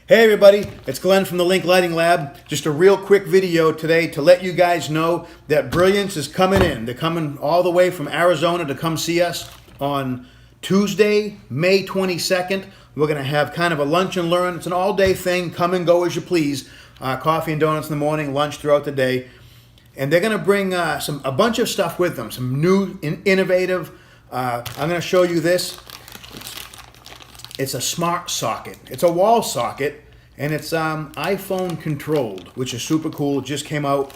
Hey everybody, it's Glenn from the Link Lighting Lab. Just a real quick video today to let you guys know that Brilliance is coming in. They're coming all the way from Arizona to come see us on Tuesday, May 22nd. We're going to have kind of a lunch and learn. It's an all-day thing. Come and go as you please. Coffee and donuts in the morning, lunch throughout the day. And they're going to bring a bunch of stuff with them, some new, innovative. I'm going to show you this. It's a smart socket. It's a wall socket, and it's iPhone controlled, which is super cool. It just came out.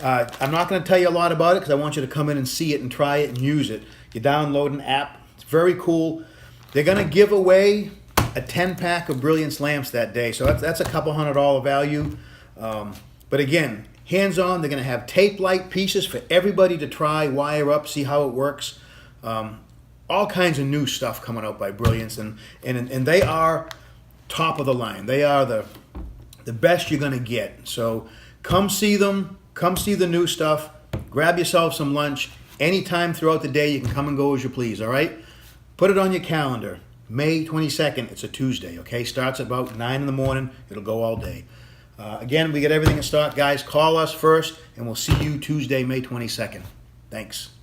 I'm not going to tell you a lot about it because I want you to come in and see it and try it and use it. You download an app. It's very cool. They're going to give away a 10-pack of Brilliance lamps that day, so that's a couple $100 value. But again, hands-on. They're going to have tape light pieces for everybody to try, wire up, see how it works. All kinds of new stuff coming out by Brilliance, and they are top of the line. They are the best you're going to get. So come see them. Come see the new stuff. Grab yourself some lunch. Anytime throughout the day, you can come and go as you please, all right? Put it on your calendar. May 22nd, it's a Tuesday, okay? Starts at about 9 in the morning. It'll go all day. Again, we get everything in stock. Guys, call us first, and we'll see you Tuesday, May 22nd. Thanks.